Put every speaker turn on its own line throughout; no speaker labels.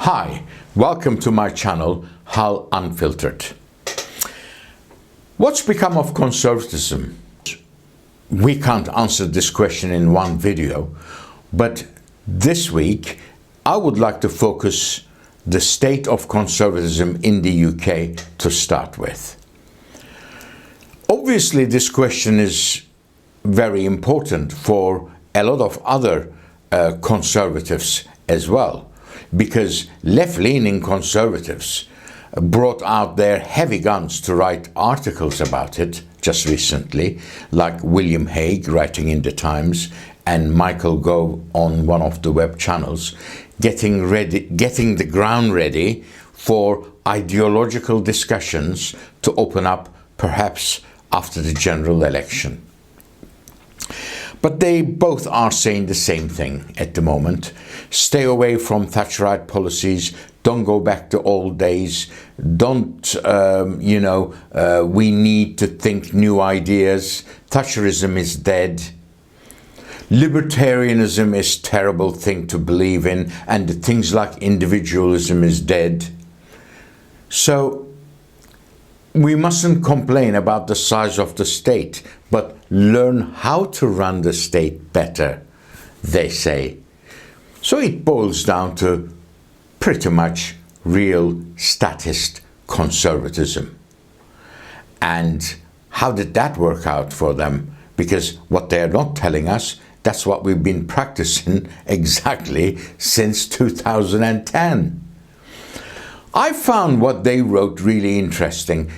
Hi, welcome to my channel, Hull Unfiltered. What's become of conservatism? We can't answer this question in one video, but this week I would like to focus the state of conservatism in the UK to start with. Obviously, this question is very important for a lot of other conservatives as well, because left-leaning conservatives brought out their heavy guns to write articles about it just recently, like William Hague writing in the Times and Michael Gove on one of the web channels, getting the ground ready for ideological discussions to open up perhaps after the general election. But they both are saying the same thing at the moment. Stay away from Thatcherite policies. Don't go back to old days. Don't, we need to think new ideas. Thatcherism is dead. Libertarianism is a terrible thing to believe in, and things like individualism is dead. So we mustn't complain about the size of the state, but learn how to run the state better, they say. So it boils down to pretty much real statist conservatism. And how did that work out for them? Because what they're not telling us, that's what we've been practicing exactly since 2010. I found what they wrote really interesting.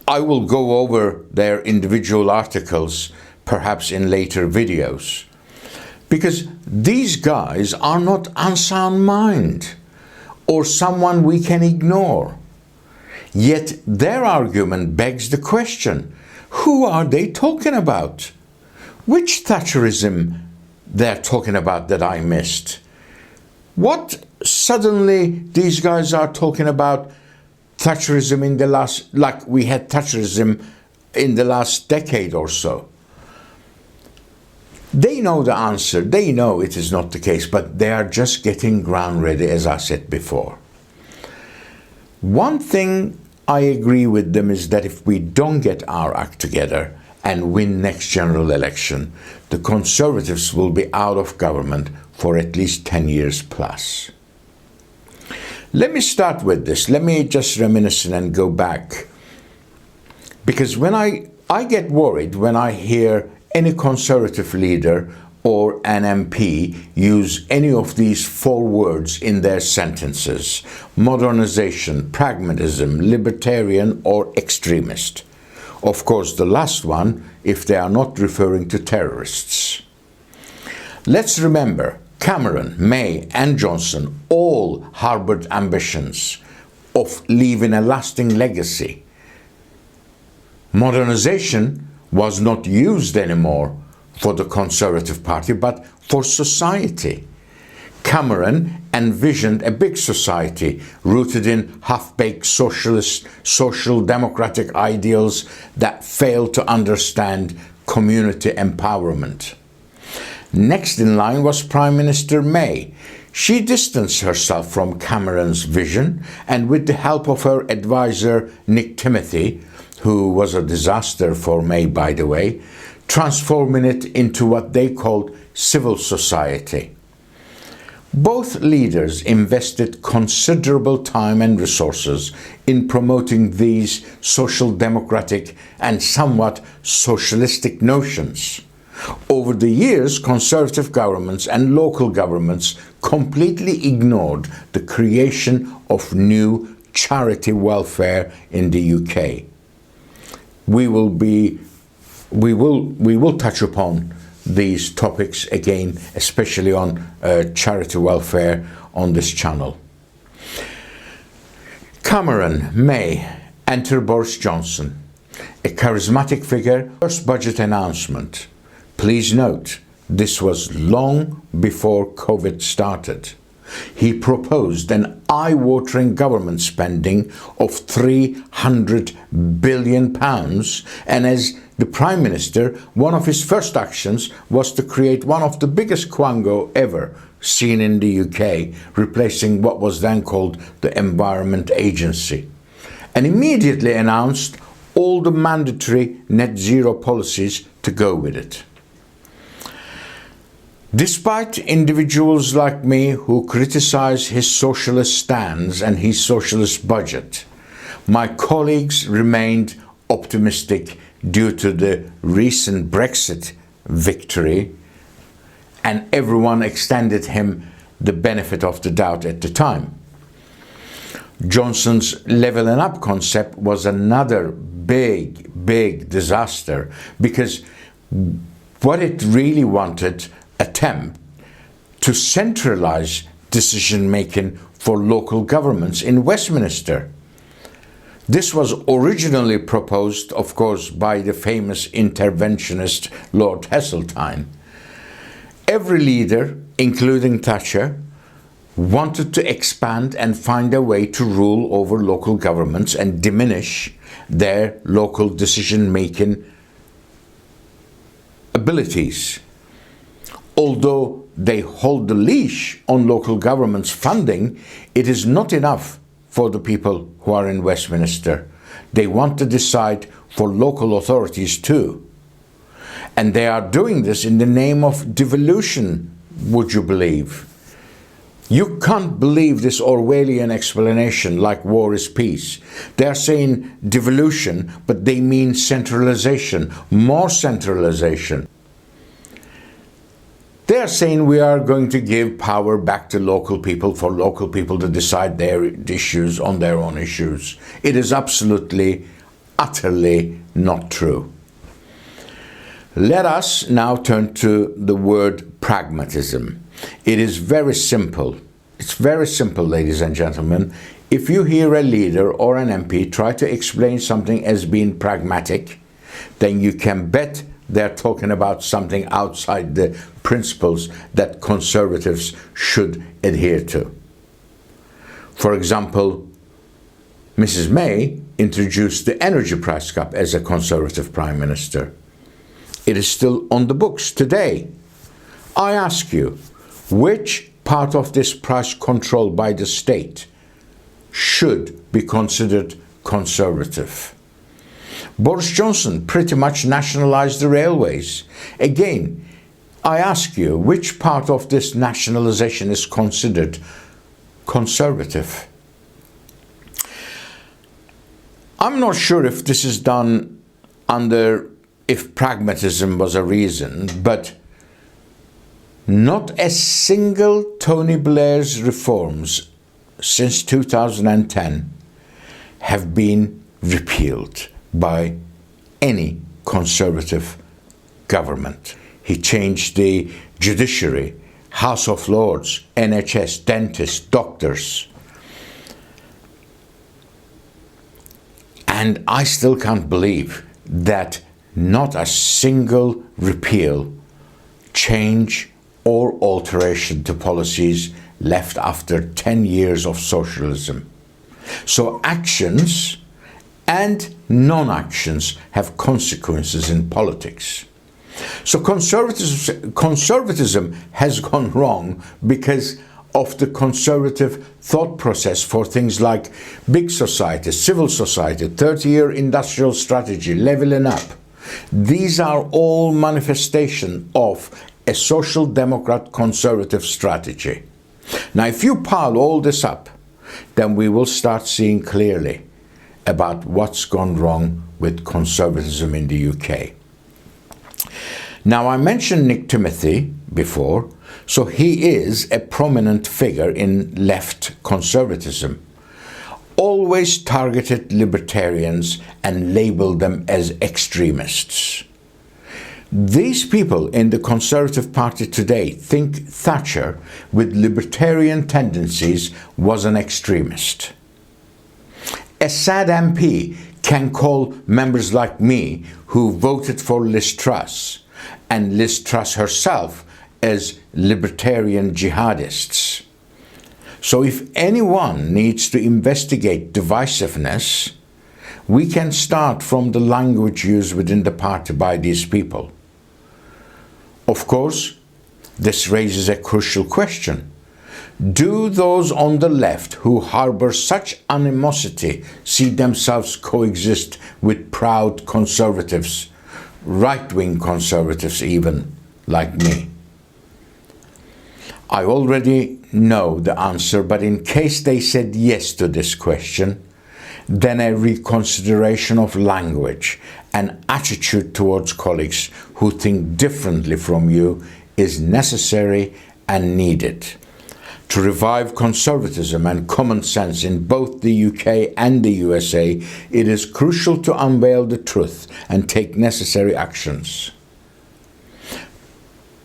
I will go over their individual articles perhaps in later videos, because these guys are not unsound mind or someone we can ignore. Yet their argument begs the question, who are they talking about? Which Thatcherism they're talking about that I missed? What suddenly these guys are talking about Thatcherism in the last, like we had Thatcherism in the last decade or so. They know the answer, they know it is not the case, but they are just getting ground ready, as I said before. One thing I agree with them is that if we don't get our act together and win next general election, the Conservatives will be out of government for at least 10 years plus. Let me start with this. Let me just reminisce and go back. Because when I get worried when I hear any Conservative leader or an MP use any of these four words in their sentences: modernization, pragmatism, libertarian, or extremist. Of course, the last one, if they are not referring to terrorists. Let's remember, Cameron, May, and Johnson all harbored ambitions of leaving a lasting legacy. Modernization was not used anymore for the Conservative Party, but for society. Cameron envisioned a big society rooted in half-baked socialist, social democratic ideals that failed to understand community empowerment. Next in line was Prime Minister May. She distanced herself from Cameron's vision, and with the help of her advisor Nick Timothy, who was a disaster for May, by the way, transforming it into what they called civil society. Both leaders invested considerable time and resources in promoting these social democratic and somewhat socialistic notions. Over the years, Conservative governments and local governments completely ignored the creation of new charity welfare in the UK. We will touch upon these topics again, especially on charity welfare on this channel. Cameron, May, enter Boris Johnson, a charismatic figure. First budget announcement. Please note, this was long before COVID started. He proposed an eye-watering government spending of £300 billion, and as the Prime Minister, one of his first actions was to create one of the biggest quango ever seen in the UK, replacing what was then called the Environment Agency, and immediately announced all the mandatory net zero policies to go with it. Despite individuals like me who criticize his socialist stance and his socialist budget, my colleagues remained optimistic due to the recent Brexit victory, and everyone extended him the benefit of the doubt at the time. Johnson's levelling up concept was another big disaster, because what it really wanted attempt to centralize decision making for local governments in Westminster. This was originally proposed, of course, by the famous interventionist Lord Heseltine. Every leader, including Thatcher, wanted to expand and find a way to rule over local governments and diminish their local decision-making abilities. Although they hold the leash on local governments' funding, it is not enough for the people who are in Westminster. They want to decide for local authorities too. And they are doing this in the name of devolution, would you believe? You can't believe this Orwellian explanation like war is peace. They are saying devolution, but they mean centralization, more centralization. They are saying we are going to give power back to local people for local people to decide their issues on their own issues. It is absolutely, utterly not true. Let us now turn to the word pragmatism. It is very simple. It's very simple, ladies and gentlemen. If you hear a leader or an MP try to explain something as being pragmatic, then you can bet they're talking about something outside the principles that conservatives should adhere to. For example, Mrs. May introduced the energy price cap as a conservative prime minister. It is still on the books today. I ask you, which part of this price control by the state should be considered conservative? Boris Johnson pretty much nationalized the railways. Again, I ask you, which part of this nationalization is considered conservative? I'm not sure if this is done if pragmatism was a reason, but not a single Tony Blair's reforms since 2010 have been repealed by any conservative government. He changed the judiciary, House of Lords, NHS, dentists, doctors. And I still can't believe that not a single repeal, change, or alteration to policies left after 10 years of socialism. So actions and non-actions have consequences in politics. So conservatism has gone wrong because of the conservative thought process for things like big society, civil society, 30-year industrial strategy, leveling up. These are all manifestation of a social democrat conservative strategy. Now, if you pile all this up, then we will start seeing clearly about what's gone wrong with conservatism in the UK. Now, I mentioned Nick Timothy before, so he is a prominent figure in left conservatism. Always targeted libertarians and labeled them as extremists. These people in the Conservative Party today think Thatcher, with libertarian tendencies, was an extremist. A sad MP can call members like me who voted for Liz Truss and Liz Truss herself as libertarian jihadists. So if anyone needs to investigate divisiveness, we can start from the language used within the party by these people. Of course, This raises a crucial question. Do those on the left who harbor such animosity see themselves coexist with proud conservatives, right-wing conservatives even, like me? I already know the answer, but in case they said yes to this question, then a reconsideration of language and attitude towards colleagues who think differently from you is necessary and needed. To revive conservatism and common sense in both the UK and the USA, it is crucial to unveil the truth and take necessary actions.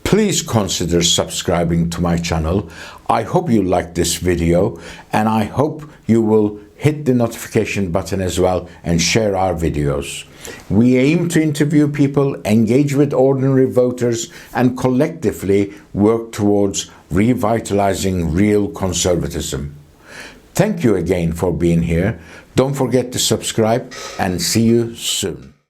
Please consider subscribing to my channel. I hope you liked this video, and I hope you will hit the notification button as well and share our videos. We aim to interview people, engage with ordinary voters, and collectively work towards revitalizing real conservatism. Thank you again for being here. Don't forget to subscribe, and see you soon.